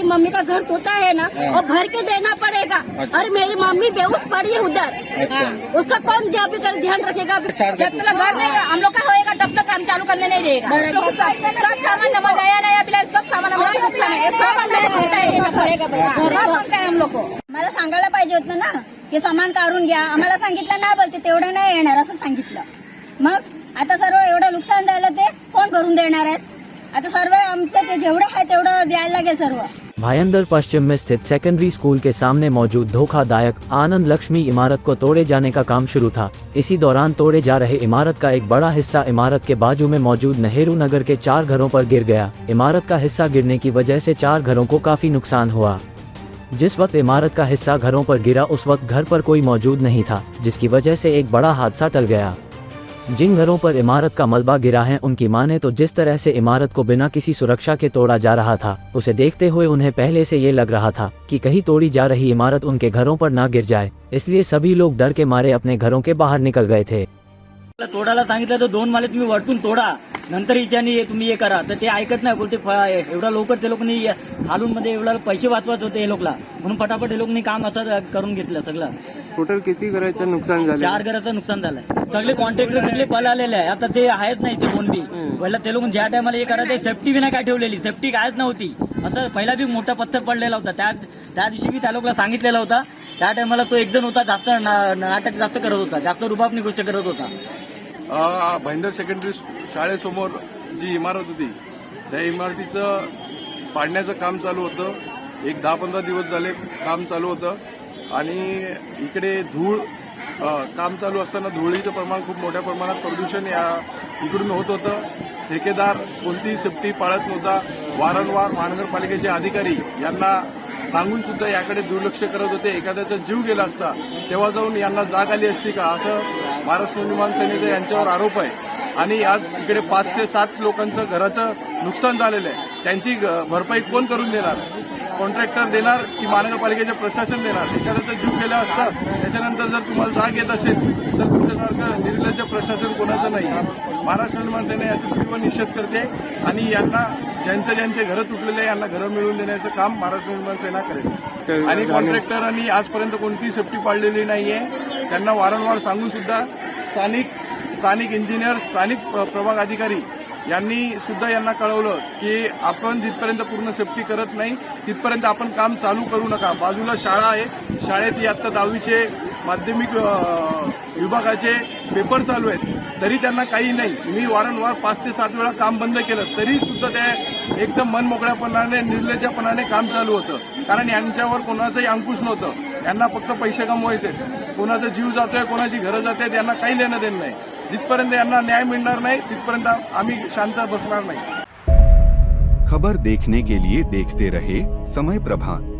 Mummy का घर तोता है ना, वो भर के देना पड़ेगा। और मेरी मम्मी बेहोश पड़ी है उधर, उसका कौन ध्यान रखेगा? जब तक घर में हम लोग का होएगा तब तक काम चालू करने नहीं देगा। सब सामान नया बिला सब सामान हम लोग को मला सांगायला पाहिजे होतं ना की सामान काढून घ्या, आम्हाला सांगितलं नाही, बोलते तेवढं नाही येणार असं सांगितलं। मग आता सर्व एवढं नुकसान झालं ते कोण करून देणार आहेत? आता सर्व आमचं ते जेवढं आहे तेवढं द्यायला लागेल सर्व। भायंदर पश्चिम में स्थित सेकेंडरी स्कूल के सामने मौजूद धोखादायक आनंद लक्ष्मी इमारत को तोड़े जाने का काम शुरू था। इसी दौरान तोड़े जा रहे इमारत का एक बड़ा हिस्सा इमारत के बाजू में मौजूद नेहरू नगर के 4 घरों पर गिर गया। इमारत का हिस्सा गिरने की वजह से 4 घरों को काफी नुकसान हुआ। जिस वक्त इमारत का हिस्सा घरों पर गिरा उस वक्त घर पर कोई मौजूद नहीं था, जिसकी वजह से एक बड़ा हादसा टल गया। जिन घरों पर इमारत का मलबा गिरा है उनकी माने तो जिस तरह से इमारत को बिना किसी सुरक्षा के तोड़ा जा रहा था, उसे देखते हुए उन्हें पहले से ये लग रहा था कि कहीं तोड़ी जा रही इमारत उनके घरों पर ना गिर जाए, इसलिए सभी लोग डर के मारे अपने घरों के बाहर निकल गए थे। तोडायला सांगितलं तर 2 माले तुम्ही वरतून तोडा, नंतर हिच्यानी तुम्ही हे करा, तर ते ऐकत नाही। बोलते एवढा लवकर ते लोकांनी खालून मध्ये एवढा पैसे वाचवायचे होते हे लोकला, म्हणून फटाफट हे लोकांनी काम असं करून घेतलं सगळं। टोटल किती घराचं नुकसान झालं? 4 घराचं नुकसान झालंय। सगळे कॉन्ट्रॅक्टर सगळे पळालेले आहे, आता ते आहेत नाही ते कोण बी। पहिला ते लोक ज्या टायमाला हे करायचे सेफ्टी बी नाही काय ठेवलेली, सेफ्टी कायच नव्हती। असं पहिला बी मोठा पत्थर पडलेला होता, त्या दिवशी बी त्या लोकांना सांगितलेला होता। त्या टायमाला तो एक जण होता जास्त नाटक जास्त करत होता, जास्त रुबाबनी गोष्ट करत होता। भाईंदर सेकंडरी शाळेसमोर जी इमारत होती त्या इमारतीचं पाडण्याचं काम चालू होतं। एक 10-15 दिवस झाले काम चालू होतं आणि इकडे धूळ काम चालू असताना धुळीचं प्रमाण खूप मोठ्या प्रमाणात प्रदूषण इकडून होत होतं। ठेकेदार कोणतीही सेफ्टी पाळत नव्हता। वारंवार महानगरपालिकेचे अधिकारी यांना सांगून सुद्धा याकडे दुर्लक्ष करत होते। एखाद्याचा जीव गेला असता तेव्हा जाऊन यांना जाग आली असती का, असं महाराष्ट्र नवनिर्माण सेनेचा यांच्यावर आरोप आहे। आणि आज इकडे 5 ते 7 लोकांचं घराचं नुकसान झालेलं आहे, त्यांची भरपाई कोण करून देणार? कॉन्ट्रॅक्टर देणार की महानगरपालिकेचे प्रशासन देणार? एखाद्याचा जीव गेला असता त्याच्यानंतर जर तुम्हाला जाग येत असेल तर तुमच्यासारखं निर्लज्ज प्रशासन कोणाचं नाही। महाराष्ट्र नवनिर्माण सेना याचा तीव्र निषेध करते आणि यांना ज्यांचे घरं तुटलेले यांना घरं मिळवून देण्याचं काम महाराष्ट्र नवनिर्माण सेना करेल। आणि कॉन्ट्रॅक्टरांनी आजपर्यंत कोणतीही सेफ्टी पाळलेली नाहीये। त्यांना वारंवार सांगून सुद्धा स्थानिक इंजिनियर, स्थानिक प्रभाग अधिकारी यांनी सुद्धा यांना कळवलं की आपण जिथपर्यंत पूर्ण सेफ्टी करत नाही तिथपर्यंत आपण काम चालू करू नका। बाजूला शाळा आहे, शाळेत इयत्ता 10वीचे माध्यमिक विभागाचे पेपर चालू आहेत, तरी त्यांना काही नाही। मी वारंवार 5 ते 7 वेळा काम बंद केलं तरी सुद्धा ते एकदम मनमोकळ्यापणाने निर्लज्जपणाने काम चालू होतं, कारण यांच्यावर कोणाचंही अंकुश नव्हतं। यांना फक्त पैसे कमवायचे, कोणाचा जीव जातोय, कोणाची घरं जाते यांना काही लेणं देणं नाही। जिथपर्यंत यांना न्याय मिळणार नाही तिथपर्यंत आम्ही शांत बसणार नाही। खबर देखने के लिए देखते रहे समय प्रभात।